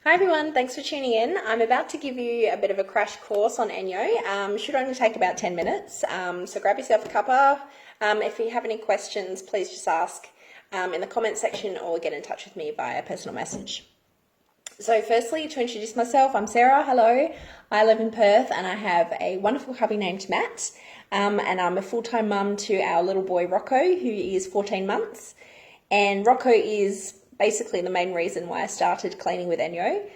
Hi everyone, thanks for tuning in. I'm about to give you a bit of a crash course on ENJO. Should only take about 10 minutes, so grab yourself a cuppa. If you have any questions, please just ask in the comment section or get in touch with me via personal message. So firstly, to introduce myself, I'm Sarah. Hello. I live in Perth and I have a wonderful hubby named Matt, and I'm a full-time mum to our little boy Rocco, who is 14 months. And Rocco is basically the main reason why I started cleaning with ENJO.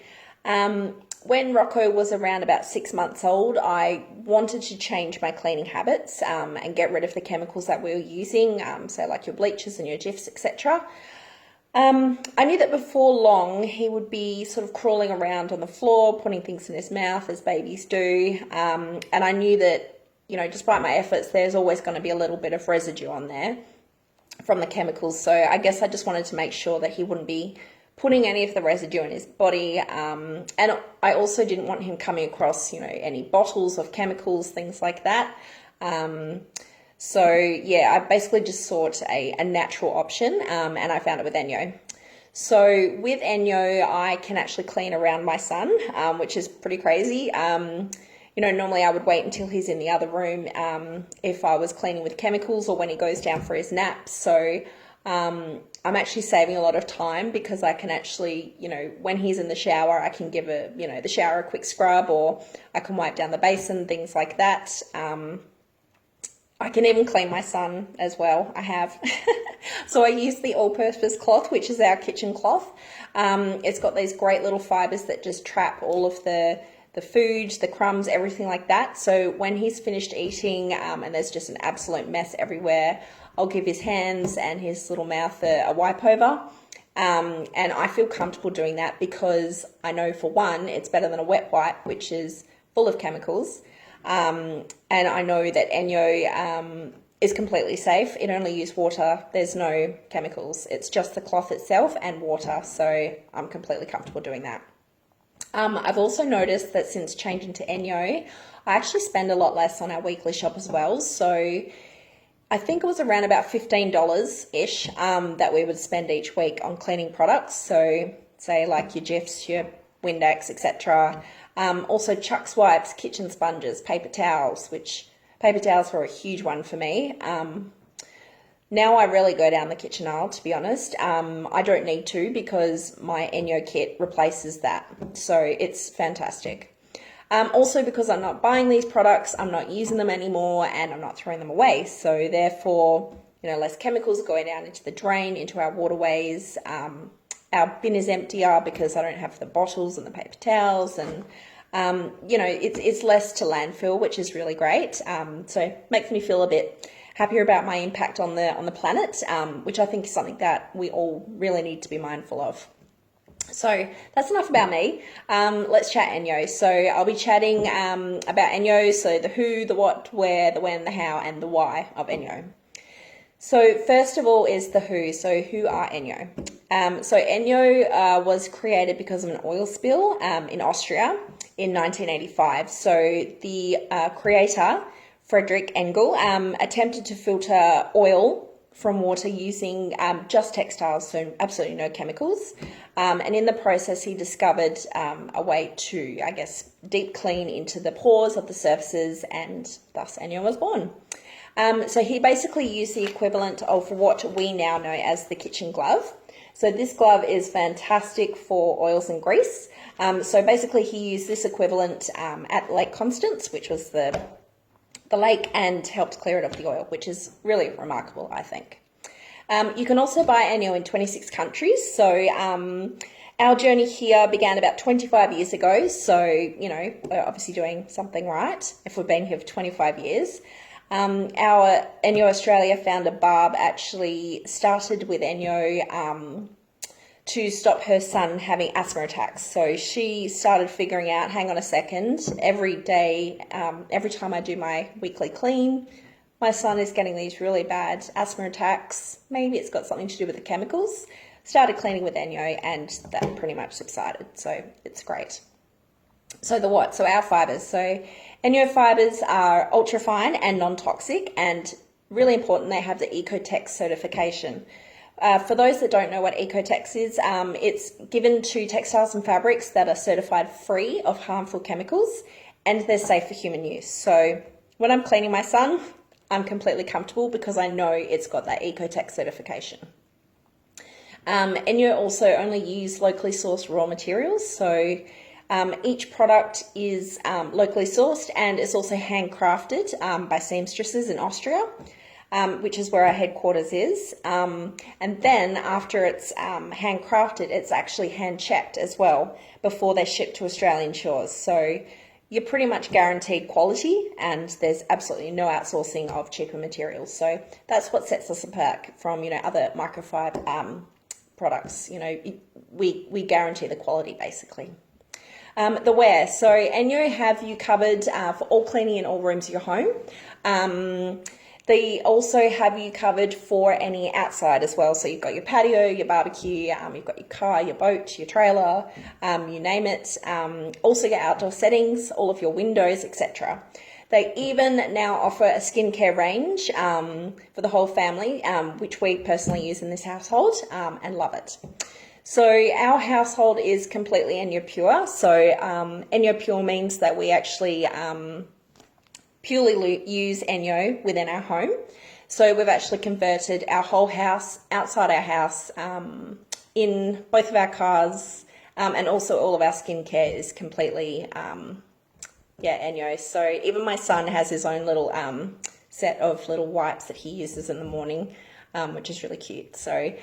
When Rocco was around about 6 months old, I wanted to change my cleaning habits and get rid of the chemicals that we were using, so like your bleaches and your Jifs, etc. I knew that before long he would be sort of crawling around on the floor, putting things in his mouth as babies do, and I knew that, despite my efforts, there's always going to be a little bit of residue on there from the chemicals. So I guess I just wanted to make sure that he wouldn't be putting any of the residue in his body. And I also didn't want him coming across, any bottles of chemicals, things like that. So yeah, I basically just sought a natural option, and I found it with ENJO. So with ENJO, I can actually clean around my son, which is pretty crazy. Normally I would wait until he's in the other room if I was cleaning with chemicals or when he goes down for his naps. So I'm actually saving a lot of time because I can actually, when he's in the shower, I can give the shower a quick scrub, or I can wipe down the basin, things like that. I can even clean my son as well. I have. So I use the all-purpose cloth, which is our kitchen cloth. It's got these great little fibers that just trap all of the food, the crumbs, everything like that. So when he's finished eating and there's just an absolute mess everywhere, I'll give his hands and his little mouth a wipe over. And I feel comfortable doing that because I know, for one, it's better than a wet wipe, which is full of chemicals. And I know that ENJO is completely safe. It only uses water. There's no chemicals. It's just the cloth itself and water. So I'm completely comfortable doing that. I've also noticed that since changing to ENJO, I actually spend a lot less on our weekly shop as well. So I think it was around about $15-ish that we would spend each week on cleaning products. So say like your Jifs, your Windex, etc. Also Chuck's wipes, kitchen sponges, paper towels, which paper towels were a huge one for me. Now I rarely go down the kitchen aisle, to be honest. I don't need to because my ENJO kit replaces that. So it's fantastic. Also because I'm not buying these products, I'm not using them anymore, and I'm not throwing them away. So therefore, less chemicals going down into the drain, into our waterways. Our bin is emptier because I don't have the bottles and the paper towels, and it's less to landfill, which is really great. So it makes me feel a bit happier about my impact on the planet, which I think is something that we all really need to be mindful of. So that's enough about me. Let's chat ENJO. So I'll be chatting about ENJO, so the who, the what, where, the when, the how, and the why of ENJO. So first of all is the who. So who are ENJO? So ENJO was created because of an oil spill in Austria in 1985. So the creator, Friedrich Engel, attempted to filter oil from water using just textiles, so absolutely no chemicals. And in the process, he discovered a way to, deep clean into the pores of the surfaces, and thus ENJO was born. So he basically used the equivalent of what we now know as the kitchen glove. So this glove is fantastic for oils and grease. So basically he used this equivalent at Lake Constance, which was the lake, and helped clear it of the oil, which is really remarkable, I think. You can also buy ENJO in 26 countries. So our journey here began about 25 years ago. So, we're obviously doing something right if we've been here for 25 years. Our ENJO Australia founder, Barb, actually started with ENJO to stop her son having asthma attacks. So she started figuring out, hang on a second, every day, every time I do my weekly clean, my son is getting these really bad asthma attacks. Maybe it's got something to do with the chemicals. Started cleaning with ENJO, and that pretty much subsided. So it's great. So the what? So our fibers. So ENJO fibers are ultra fine and non-toxic, and really important, they have the Ecotech certification. For those that don't know what Ecotex is, it's given to textiles and fabrics that are certified free of harmful chemicals and they're safe for human use. So when I'm cleaning my son, I'm completely comfortable because I know it's got that Ecotex certification. ENJO also only use locally sourced raw materials, so each product is locally sourced and it's also handcrafted by seamstresses in Austria, which is where our headquarters is. And then after it's handcrafted, it's actually hand-checked as well before they're shipped to Australian shores. So you're pretty much guaranteed quality and there's absolutely no outsourcing of cheaper materials. So that's what sets us apart from, other microfiber products. We guarantee the quality basically. The wear. So ENJO have you covered for all cleaning in all rooms of your home. They also have you covered for any outside as well. So you've got your patio, your barbecue, you've got your car, your boat, your trailer, you name it. Also your outdoor settings, all of your windows, etc. They even now offer a skincare range for the whole family, which we personally use in this household and love it. So our household is completely ENJO Pure. So ENJO Pure means that we actually purely use ENJO within our home. So we've actually converted our whole house, outside our house, in both of our cars, and also all of our skincare is completely ENJO. So even my son has his own little set of little wipes that he uses in the morning, which is really cute. So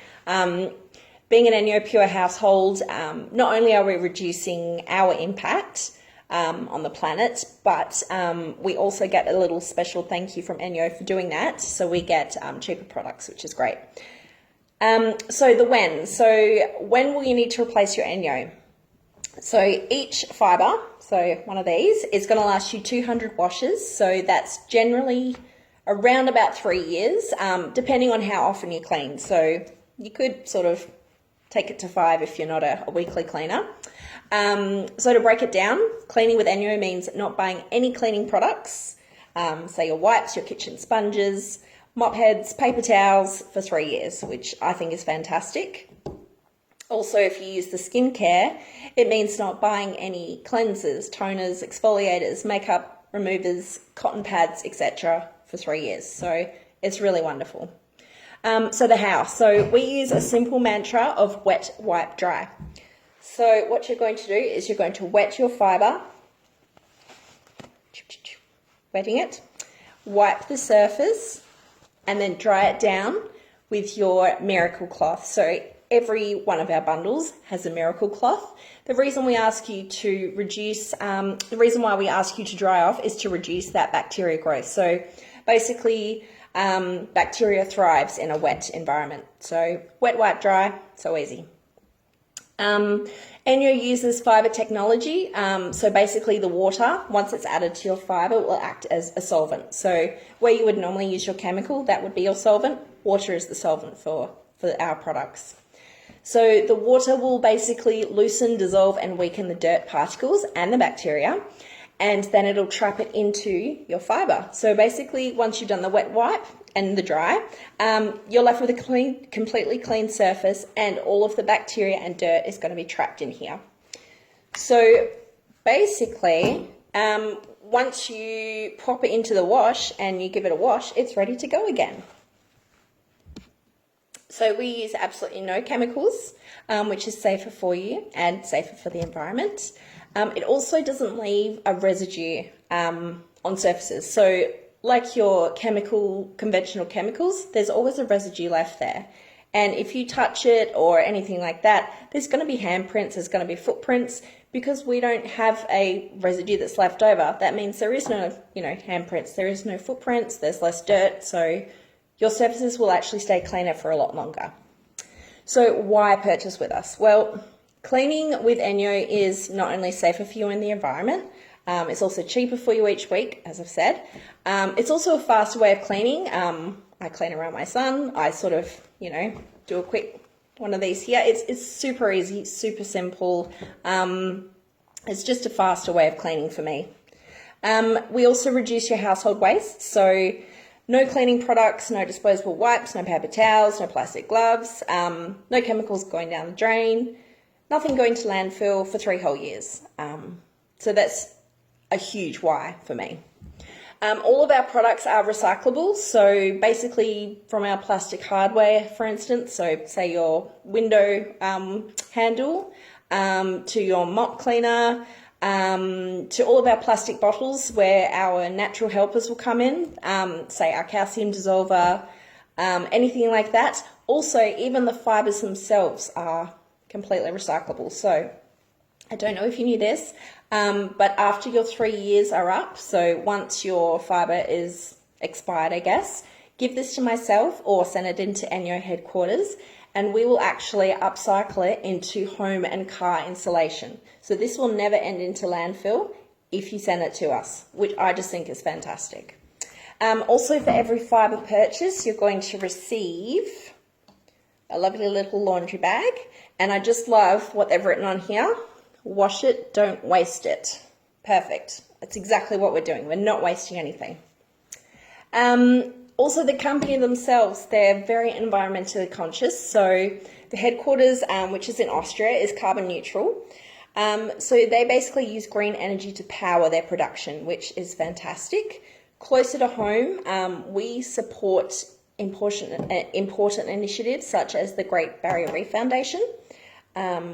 being an ENJO Pure household, not only are we reducing our impact on the planet, but we also get a little special thank you from ENJO for doing that. So we get cheaper products, which is great. So the when. So when will you need to replace your ENJO? So each fibre, so one of these, is going to last you 200 washes. So that's generally around about 3 years, depending on how often you clean. So you could sort of take it to 5 if you're not a weekly cleaner. So to break it down, cleaning with ENJO means not buying any cleaning products, say your wipes, your kitchen sponges, mop heads, paper towels for 3 years, which I think is fantastic. Also, if you use the skincare, it means not buying any cleansers, toners, exfoliators, makeup removers, cotton pads, etc. for 3 years. So it's really wonderful. So the how. So we use a simple mantra of wet, wipe, dry. So what you're going to do is you're going to wet your fibre, wetting it, wipe the surface, and then dry it down with your miracle cloth. So every one of our bundles has a miracle cloth. The reason we ask you to reduce, the reason why we ask you to dry off is to reduce that bacteria growth. So basically, bacteria thrives in a wet environment. So wet, wipe, dry, so easy. ENJO uses fibre technology. So basically the water, once it's added to your fibre, will act as a solvent. So where you would normally use your chemical, that would be your solvent. Water is the solvent for our products. So the water will basically loosen, dissolve and weaken the dirt particles and the bacteria, and then it'll trap it into your fibre. So basically once you've done the wet wipe and the dry, you're left with a completely clean surface and all of the bacteria and dirt is going to be trapped in here. So basically, once you pop it into the wash and you give it a wash, it's ready to go again. So we use absolutely no chemicals, which is safer for you and safer for the environment. It also doesn't leave a residue on surfaces. So like your conventional chemicals, there's always a residue left there. And if you touch it or anything like that, there's going to be handprints, there's going to be footprints. Because we don't have a residue that's left over, that means there is no, handprints, there is no footprints, there's less dirt. So your surfaces will actually stay cleaner for a lot longer. So why purchase with us? Well, cleaning with ENJO is not only safer for you and the environment, it's also cheaper for you each week, as I've said. It's also a faster way of cleaning. I clean around my son. I sort of, do a quick one of these here. It's super easy, super simple. It's just a faster way of cleaning for me. We also reduce your household waste. So No cleaning products, no disposable wipes, no paper towels, no plastic gloves, no chemicals going down the drain, nothing going to landfill for 3 whole years. So that's a huge why for me. All of our products are recyclable, so basically from our plastic hardware, for instance, so say your window handle, to your mop cleaner, to all of our plastic bottles where our natural helpers will come in, say our calcium dissolver, anything like that. Also, even the fibres themselves are completely recyclable. So I don't know if you knew this, but after your 3 years are up, so once your fibre is expired, I guess, give this to myself or send it into ENJO headquarters, and we will actually upcycle it into home and car insulation. So this will never end into landfill if you send it to us, which I just think is fantastic. Also, for every fibre purchase, you're going to receive a lovely little laundry bag, and I just love what they've written on here. Wash it, don't waste it. Perfect. That's exactly what we're doing. We're not wasting anything. Also, the company themselves, they're very environmentally conscious. So the headquarters, which is in Austria, is carbon neutral. So they basically use green energy to power their production, which is fantastic. Closer to home, we support important initiatives such as the Great Barrier Reef Foundation.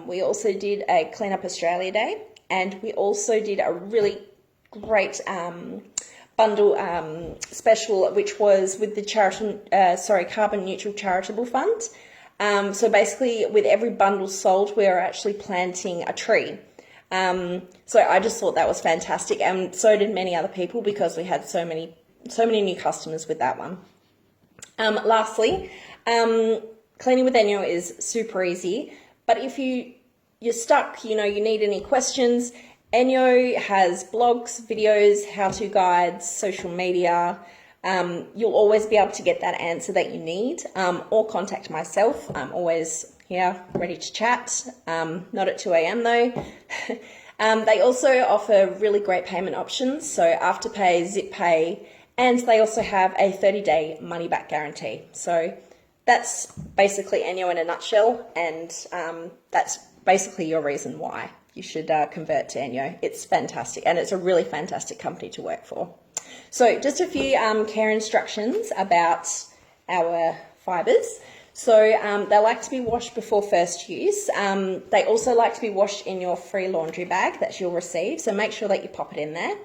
We also did a Clean Up Australia Day, and we also did a really great bundle special, which was with the Carbon Neutral Charitable Fund. So basically, with every bundle sold, we are actually planting a tree. So I just thought that was fantastic, and so did many other people because we had so many new customers with that one. Lastly, cleaning with ENJO is super easy. But if you're stuck, you need any questions, ENJO has blogs, videos, how-to guides, social media. You'll always be able to get that answer that you need, or contact myself. I'm always here, ready to chat. Not at 2 a.m. though. They also offer really great payment options, so Afterpay, Zip Pay, and they also have a 30-day money-back guarantee. So that's basically ENJO in a nutshell, and that's basically your reason why you should convert to ENJO. It's fantastic, and it's a really fantastic company to work for. So just a few care instructions about our fibres. So they like to be washed before first use. They also like to be washed in your free laundry bag that you'll receive, so make sure that you pop it in there.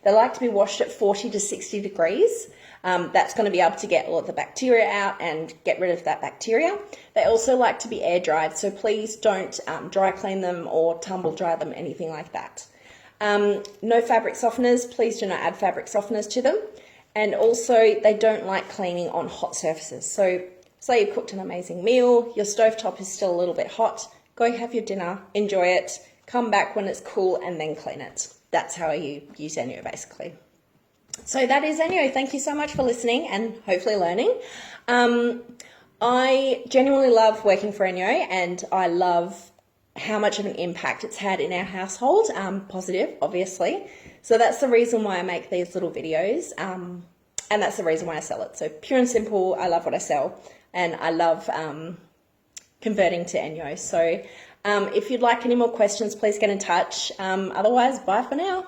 They like to be washed at 40 to 60 degrees. That's going to be able to get all of the bacteria out and get rid of that bacteria. They also like to be air dried, so please don't dry clean them or tumble dry them, anything like that. No fabric softeners, please do not add fabric softeners to them. And also they don't like cleaning on hot surfaces. So say you've cooked an amazing meal, your stovetop is still a little bit hot, go have your dinner, enjoy it, come back when it's cool and then clean it. That's how you use ENJO basically. So that is ENJO. Thank you so much for listening and hopefully learning. I genuinely love working for ENJO, and I love how much of an impact it's had in our household, positive, obviously. So that's the reason why I make these little videos, and that's the reason why I sell it. So pure and simple, I love what I sell, and I love converting to ENJO. So if you'd like any more questions, please get in touch. Otherwise, bye for now.